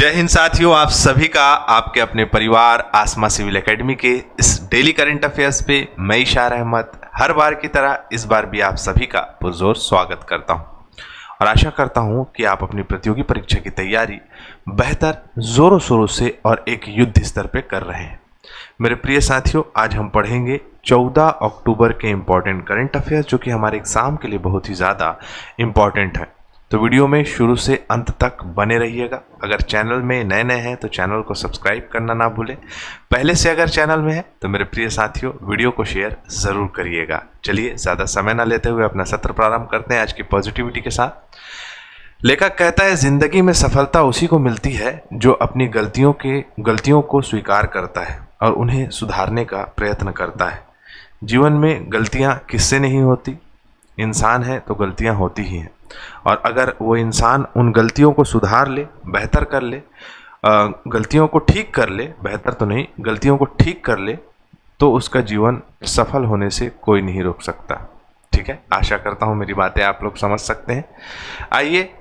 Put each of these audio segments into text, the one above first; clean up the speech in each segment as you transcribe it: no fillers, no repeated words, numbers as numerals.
जय हिंद साथियों, आप सभी का आपके अपने परिवार आसमा सिविल एकेडमी के इस डेली करंट अफेयर्स पे मैं इशार अहमद हर बार की तरह इस बार भी आप सभी का पुरजोर स्वागत करता हूं और आशा करता हूं कि आप अपनी प्रतियोगी परीक्षा की तैयारी बेहतर जोरों शोरों से और एक युद्ध स्तर पे कर रहे हैं। मेरे प्रिय साथियों, आज हम पढ़ेंगे 14 अक्टूबर के इम्पॉर्टेंट करंट अफेयर्स जो कि हमारे एग्जाम के लिए बहुत ही ज़्यादा इम्पॉर्टेंट है। तो वीडियो में शुरू से अंत तक बने रहिएगा। अगर चैनल में नए नए हैं तो चैनल को सब्सक्राइब करना ना भूलें। पहले से अगर चैनल में है तो मेरे प्रिय साथियों वीडियो को शेयर ज़रूर करिएगा। चलिए ज़्यादा समय ना लेते हुए अपना सत्र प्रारंभ करते हैं आज की पॉजिटिविटी के साथ। लेखक कहता है, जिंदगी में सफलता उसी को मिलती है जो अपनी गलतियों को स्वीकार करता है और उन्हें सुधारने का प्रयत्न करता है। जीवन में गलतियाँ किससे नहीं होती, इंसान है तो गलतियाँ होती ही हैं और अगर वो इंसान उन गलतियों को सुधार ले, बेहतर कर ले, गलतियों को ठीक कर ले, बेहतर तो नहीं, गलतियों को ठीक कर ले तो उसका जीवन सफल होने से कोई नहीं रोक सकता। ठीक है, आशा करता हूँ मेरी बातें आप लोग समझ सकते हैं। आइए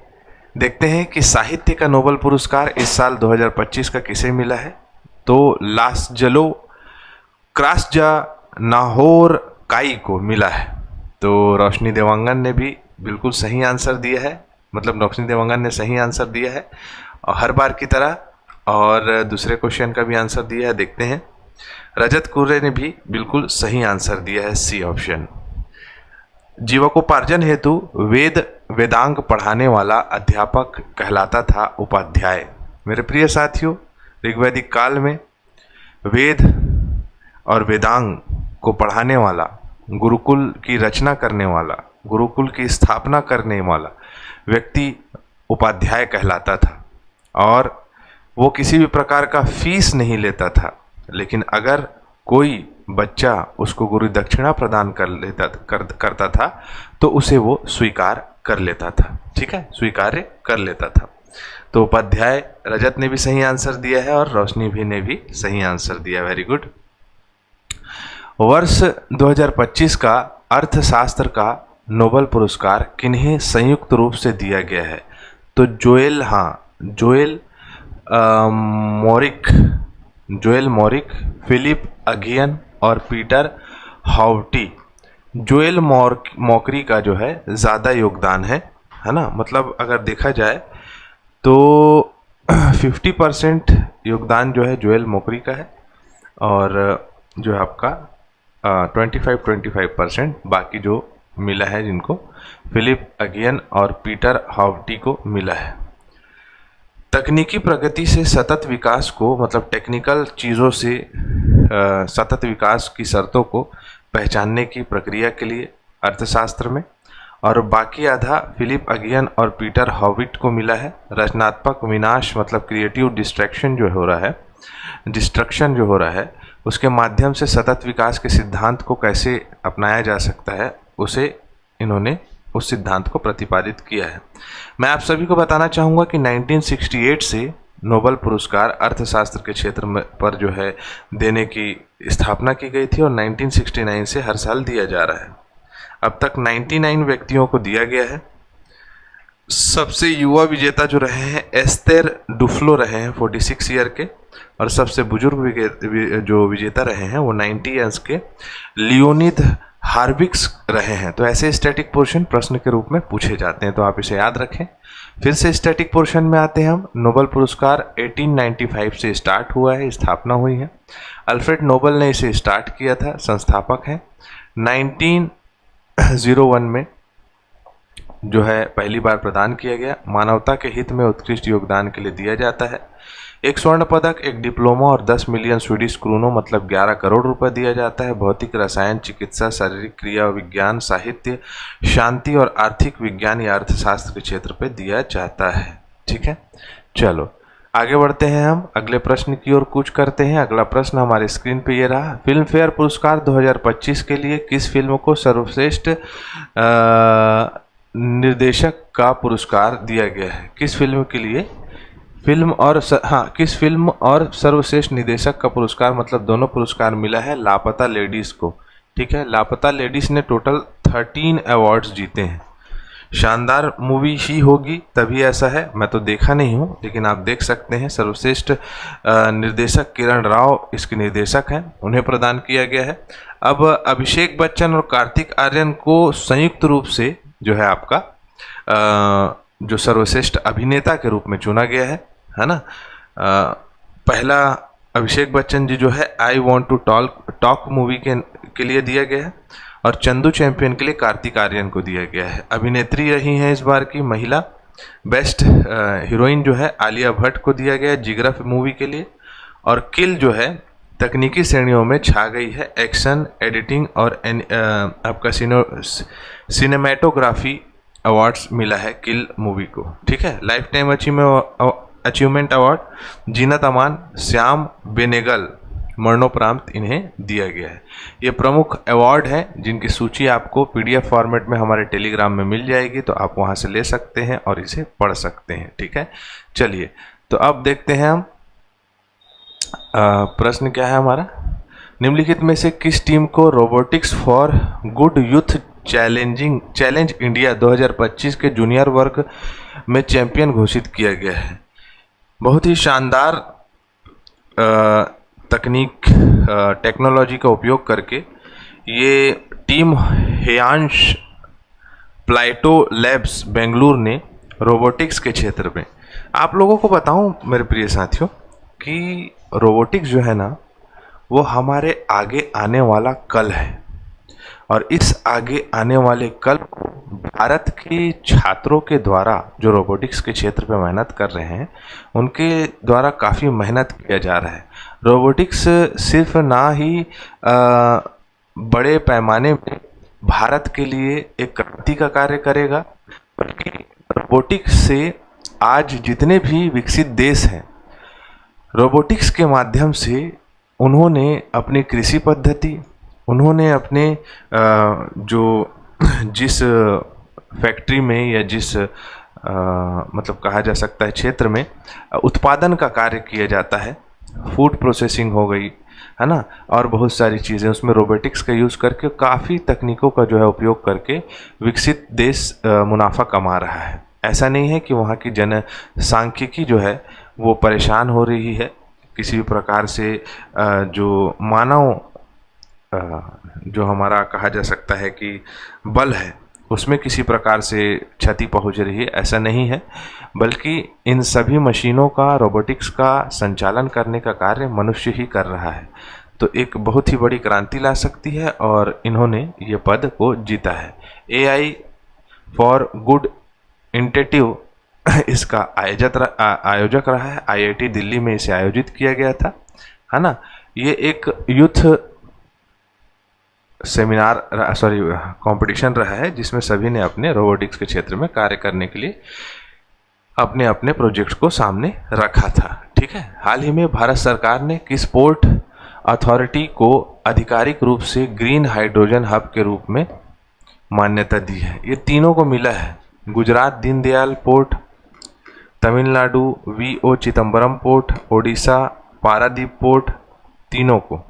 देखते हैं कि साहित्य का नोबेल पुरस्कार इस साल 2025 का किसे मिला है। तो लास्जलो क्रास्ज़नाहोर काई को मिला है। तो रोशनी देवांगन ने भी बिल्कुल सही आंसर दिया है, मतलब रोशनी देवांगन ने सही आंसर दिया है और हर बार की तरह, और दूसरे क्वेश्चन का भी आंसर दिया है। देखते हैं, रजत कुर्रे ने भी बिल्कुल सही आंसर दिया है, सी ऑप्शन। जीवकोपार्जन हेतु वेदांग पढ़ाने वाला अध्यापक कहलाता था उपाध्याय। मेरे प्रिय साथियों, ऋग्वैदिक काल में वेद और वेदांग को पढ़ाने वाला, गुरुकुल की रचना करने वाला, गुरुकुल की स्थापना करने वाला व्यक्ति उपाध्याय कहलाता था और वो किसी भी प्रकार का फीस नहीं लेता था। लेकिन अगर कोई बच्चा उसको गुरु दक्षिणा प्रदान करता था तो उसे वो स्वीकार कर लेता था। ठीक है, स्वीकार्य कर लेता था। तो उपाध्याय, रजत ने भी सही आंसर दिया है और रोशनी भी ने भी सही आंसर दिया। Very good. वर्ष 2025 का अर्थशास्त्र का नोबेल पुरस्कार किन्हें संयुक्त रूप से दिया गया है? तो जोएल मोरिक, फिलिप अगियन और पीटर हाउटी। जोएल मोकरी का जो है ज़्यादा योगदान है ना, मतलब अगर देखा जाए तो 50% योगदान जो है जोएल मोकरी का है और जो है आपका 25% बाकी जो मिला है जिनको फिलिप अगियन और पीटर हाउटी को मिला है। तकनीकी प्रगति से सतत विकास को, मतलब टेक्निकल चीज़ों से सतत विकास की शर्तों को पहचानने की प्रक्रिया के लिए अर्थशास्त्र में, और बाकी आधा फिलिप अगियन और पीटर हाउट को मिला है। रचनात्मक विनाश, मतलब क्रिएटिव डिस्ट्रक्शन जो हो रहा है उसके माध्यम से सतत विकास के सिद्धांत को कैसे अपनाया जा सकता है, उसे इन्होंने उस सिद्धांत को प्रतिपादित किया है। मैं आप सभी को बताना चाहूँगा कि 1968 से नोबेल पुरस्कार अर्थशास्त्र के क्षेत्र में पर जो है देने की स्थापना की गई थी और 1969 से हर साल दिया जा रहा है। अब तक 99 व्यक्तियों को दिया गया है। सबसे युवा विजेता जो रहे हैं एस्तेर डुफ्लो रहे हैं 46 ईयर के, और सबसे बुजुर्ग जो विजेता रहे हैं वो 90 ईयर्स के लियोनिद हार्विक्स रहे हैं। तो ऐसे स्टैटिक पोर्शन प्रश्न के रूप में पूछे जाते हैं, तो आप इसे याद रखें। फिर से स्टैटिक पोर्शन में आते हैं हम। नोबेल पुरस्कार 1895 से स्टार्ट हुआ है, स्थापना हुई है। अल्फ्रेड नोबेल ने इसे स्टार्ट किया था, संस्थापक हैं। 1901 में जो है पहली बार प्रदान किया गया। मानवता के हित में उत्कृष्ट योगदान के लिए दिया जाता है। एक स्वर्ण पदक, एक डिप्लोमा और 10 मिलियन स्वीडिश क्रूनो, मतलब 11 करोड़ रुपए दिया जाता है। भौतिक, रसायन, चिकित्सा, शारीरिक क्रिया विज्ञान, साहित्य, शांति और आर्थिक विज्ञान या अर्थशास्त्र के क्षेत्र पे दिया जाता है। ठीक है, चलो आगे बढ़ते हैं हम अगले प्रश्न की ओर कूच करते हैं। अगला प्रश्न हमारे स्क्रीन पे ये रहा। फिल्म फेयर पुरस्कार 2025 के लिए किस फिल्म को सर्वश्रेष्ठ निर्देशक का पुरस्कार दिया गया है? किस फिल्म के लिए किस फिल्म और सर्वश्रेष्ठ निदेशक का पुरस्कार, मतलब दोनों पुरस्कार मिला है लापता लेडीज को। ठीक है, लापता लेडीज ने टोटल 13 अवार्ड्स जीते हैं। शानदार मूवी ही होगी, तभी ऐसा है। मैं तो देखा नहीं हूँ, लेकिन आप देख सकते हैं। सर्वश्रेष्ठ निर्देशक किरण राव इसके निर्देशक हैं, उन्हें प्रदान किया गया है। अब अभिषेक बच्चन और कार्तिक आर्यन को संयुक्त रूप से जो है आपका जो सर्वश्रेष्ठ अभिनेता के रूप में चुना गया है ना। पहला अभिषेक बच्चन जी जो है I want to talk movie के लिए दिया गया है, और चंदू चैंपियन के लिए कार्तिक आर्यन को दिया गया है। अभिनेत्री रही हैं इस बार की महिला। बेस्ट हीरोइन जो है आलिया भट्ट को दिया गया है जिगरा मूवी के लिए। और किल जो है तकनीकी श्रेणियों में छा गई है। एक्शन, एडिटिंग और आपका सिनेमेटोग्राफी अवार्ड्स मिला है किल मूवी को, ठीक है। Life time achievement award Zeenat Aman, Shyam Benegal मरणोपरांत इन्हें दिया गया है। ये प्रमुख अवार्ड हैं जिनकी सूची आपको पीडीएफ फॉर्मेट में हमारे टेलीग्राम में मिल जाएगी, तो आप वहां से ले सकते हैं और इसे पढ़ सकते हैं, ठीक है। चलिए, तो अब देखते हैं हम प्रश्न क्या है हमारा। निम्नलिखित में से किस टीम को robotics for good youth challenge India 2025 के जूनियर वर्ग में चैंपियन घोषित किया गया है। बहुत ही शानदार टेक्नोलॉजी का उपयोग करके ये टीम हेयांश प्लाइटो लैब्स बेंगलुरु ने रोबोटिक्स के क्षेत्र में, आप लोगों को बताऊं मेरे प्रिय साथियों कि रोबोटिक्स जो है ना वो हमारे आगे आने वाला कल है, और इस आगे आने वाले कल को भारत के छात्रों के द्वारा जो रोबोटिक्स के क्षेत्र पे मेहनत कर रहे हैं उनके द्वारा काफ़ी मेहनत किया जा रहा है। रोबोटिक्स सिर्फ ना ही बड़े पैमाने में भारत के लिए एक क्रांति का कार्य करेगा, बल्कि रोबोटिक्स से आज जितने भी विकसित देश हैं, रोबोटिक्स के माध्यम से उन्होंने अपनी कृषि पद्धति, उन्होंने अपने जिस फैक्ट्री में या जिस मतलब कहा जा सकता है क्षेत्र में उत्पादन का कार्य किया जाता है, फूड प्रोसेसिंग हो गई है ना, और बहुत सारी चीज़ें उसमें रोबोटिक्स का यूज़ करके काफ़ी तकनीकों का जो है उपयोग करके विकसित देश मुनाफा कमा रहा है। ऐसा नहीं है कि वहाँ की जनसांख्यिकी जो है वो परेशान हो रही है, किसी भी प्रकार से जो मानव जो हमारा कहा जा सकता है कि बल है उसमें किसी प्रकार से क्षति पहुंच रही है, ऐसा नहीं है। बल्कि इन सभी मशीनों का, रोबोटिक्स का संचालन करने का कार्य मनुष्य ही कर रहा है, तो एक बहुत ही बड़ी क्रांति ला सकती है, और इन्होंने ये पद को जीता है। AI फॉर गुड इनिशिएटिव इसका आयोजक रहा है। IIT दिल्ली में इसे आयोजित किया गया था, है ना। ये एक यूथ कंपटीशन रहा है जिसमें सभी ने अपने रोबोटिक्स के क्षेत्र में कार्य करने के लिए अपने अपने प्रोजेक्ट्स को सामने रखा था, ठीक है। हाल ही में भारत सरकार ने किस पोर्ट अथॉरिटी को आधिकारिक रूप से ग्रीन हाइड्रोजन हब के रूप में मान्यता दी है। ये तीनों को मिला है, Gujarat Deendayal port, Tamil Nadu VO Chidambaram port, Odisha Paradip port, तीनों को।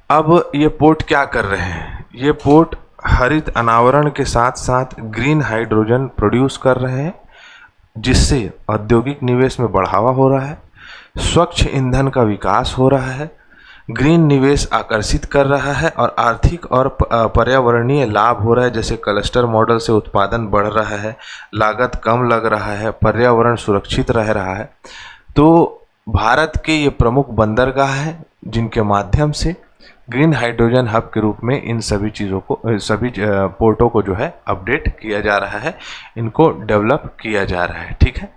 अब ये पोर्ट क्या कर रहे हैं? ये पोर्ट हरित अनावरण के साथ साथ ग्रीन हाइड्रोजन प्रोड्यूस कर रहे हैं, जिससे औद्योगिक निवेश में बढ़ावा हो रहा है, स्वच्छ ईंधन का विकास हो रहा है, ग्रीन निवेश आकर्षित कर रहा है, और आर्थिक और पर्यावरणीय लाभ हो रहा है। जैसे क्लस्टर मॉडल से उत्पादन बढ़ रहा है, लागत कम लग रहा है, पर्यावरण सुरक्षित रह रहा है। तो भारत के ये प्रमुख बंदरगाह हैं जिनके माध्यम से ग्रीन हाइड्रोजन हब के रूप में इन सभी चीज़ों को, सभी पोर्टों को जो है अपडेट किया जा रहा है, इनको डेवलप किया जा रहा है, ठीक है।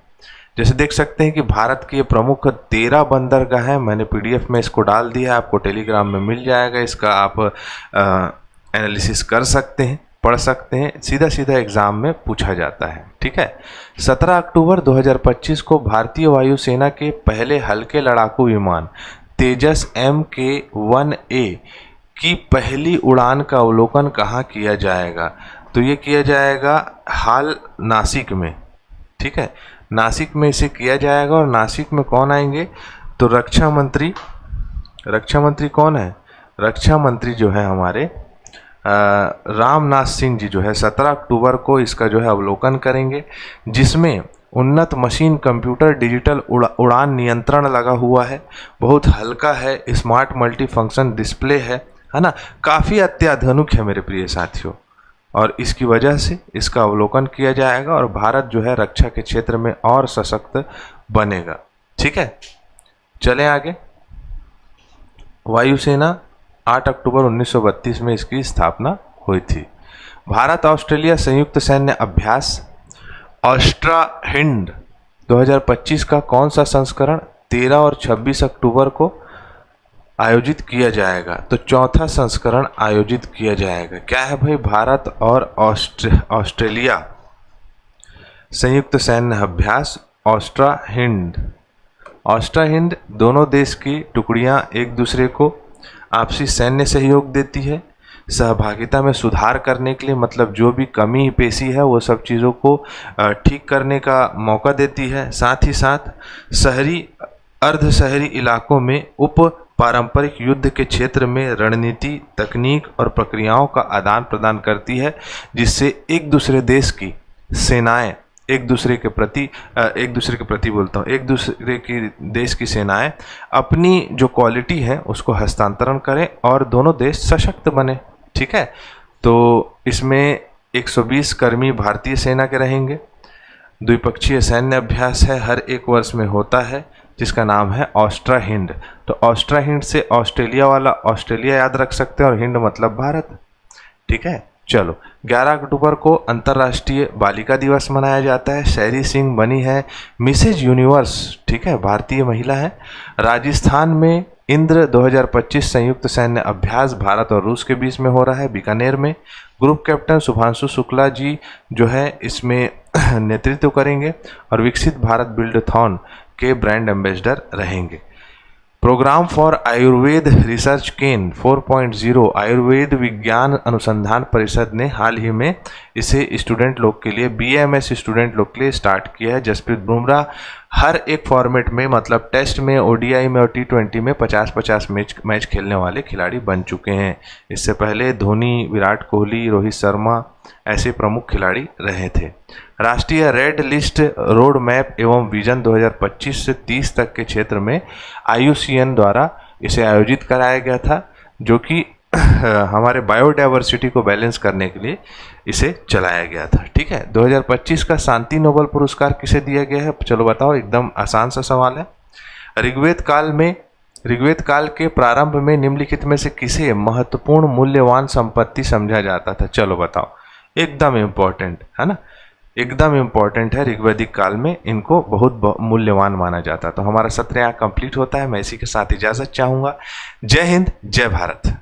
जैसे देख सकते हैं कि भारत के प्रमुख 13 बंदरगाह हैं। मैंने PDF में इसको डाल दिया, आपको टेलीग्राम में मिल जाएगा, इसका आप एनालिसिस कर सकते हैं, पढ़ सकते हैं, सीधा सीधा एग्जाम में पूछा जाता है, ठीक है। 17 अक्टूबर 2025 को भारतीय वायुसेना के पहले हल्के लड़ाकू विमान तेजस MK-1A की पहली उड़ान का अवलोकन कहाँ किया जाएगा? तो ये किया जाएगा हाल नासिक में, ठीक है। नासिक में इसे किया जाएगा, और नासिक में कौन आएंगे? तो रक्षा मंत्री कौन है? रक्षा मंत्री जो है हमारे रामनाथ सिंह जी जो है 17 अक्टूबर को इसका जो है अवलोकन करेंगे, जिसमें उन्नत मशीन कंप्यूटर डिजिटल उड़ान नियंत्रण लगा हुआ है, बहुत हल्का है, स्मार्ट मल्टी फंक्शन डिस्प्ले है ना, काफ़ी अत्याधुनिक है मेरे प्रिय साथियों। और इसकी वजह से इसका अवलोकन किया जाएगा और भारत जो है रक्षा के क्षेत्र में और सशक्त बनेगा। ठीक है, चलें आगे। वायुसेना 8 अक्टूबर 1932 में इसकी स्थापना हुई थी। भारत ऑस्ट्रेलिया संयुक्त सैन्य अभ्यास ऑस्ट्रा हिंड 2025 का कौन सा संस्करण 13 और 26 अक्टूबर को आयोजित किया जाएगा? तो चौथा संस्करण आयोजित किया जाएगा। क्या है भाई? भारत और ऑस्ट्रेलिया संयुक्त सैन्य अभ्यास ऑस्ट्रा हिंड। ऑस्ट्रा हिंद दोनों देश की टुकड़ियां एक दूसरे को आपसी सैन्य सहयोग देती है, सहभागिता में सुधार करने के लिए, मतलब जो भी कमी पेशी है वो सब चीज़ों को ठीक करने का मौका देती है। साथ ही साथ शहरी अर्ध शहरी इलाकों में उप पारंपरिक युद्ध के क्षेत्र में रणनीति, तकनीक और प्रक्रियाओं का आदान प्रदान करती है, जिससे एक दूसरे देश की सेनाएं एक दूसरे के प्रति एक दूसरे की देश की सेनाएं अपनी जो क्वालिटी है उसको हस्तांतरण करें और दोनों देश सशक्त बने। ठीक है, तो इसमें 120 कर्मी भारतीय सेना के रहेंगे। द्विपक्षीय सैन्य अभ्यास है, हर एक वर्ष में होता है, जिसका नाम है ऑस्ट्रा हिंड। तो ऑस्ट्रा हिंड से ऑस्ट्रेलिया वाला ऑस्ट्रेलिया याद रख सकते हैं और हिंड मतलब भारत। ठीक है, चलो 11 अक्टूबर को अंतर्राष्ट्रीय बालिका दिवस मनाया जाता है। शैरी सिंह बनी है मिसेज यूनिवर्स। ठीक है, भारतीय महिला है। राजस्थान में इंद्र 2025 संयुक्त सैन्य अभ्यास भारत और रूस के बीच में हो रहा है, बीकानेर में। ग्रुप कैप्टन शुभांशु शुक्ला जी जो है इसमें नेतृत्व करेंगे और विकसित भारत बिल्डथॉन के ब्रांड एम्बेसडर रहेंगे। प्रोग्राम फॉर आयुर्वेद रिसर्च केन 4.0 आयुर्वेद विज्ञान अनुसंधान परिषद ने हाल ही में इसे स्टूडेंट लोग के लिए, BAMS स्टूडेंट लोग के लिए स्टार्ट किया है। जसप्रीत बुमराह हर एक फॉर्मेट में, मतलब टेस्ट में, ODI में और T20 में 50-50 मैच खेलने वाले खिलाड़ी बन चुके हैं। इससे पहले धोनी, विराट कोहली, रोहित शर्मा ऐसे प्रमुख खिलाड़ी रहे थे। राष्ट्रीय रेड लिस्ट रोड मैप एवं विजन 2025 से 30 तक के क्षेत्र में IUCN द्वारा इसे आयोजित कराया गया था, जो कि हमारे बायोडाइवर्सिटी को बैलेंस करने के लिए इसे चलाया गया था। ठीक है, 2025 का शांति नोबेल पुरस्कार किसे दिया गया है? चलो बताओ, एकदम आसान सा सवाल है। ऋग्वेद काल के प्रारंभ में निम्नलिखित में से किसे महत्वपूर्ण मूल्यवान संपत्ति समझा जाता था? चलो बताओ, एकदम इम्पोर्टेंट है ना, एकदम इम्पोर्टेंट है। ऋग्वैदिक काल में इनको बहुत मूल्यवान माना जाता। तो हमारा सत्र यहाँ कंप्लीट होता है। मैं इसी के साथ इजाजत चाहूँगा। जय हिंद, जय भारत।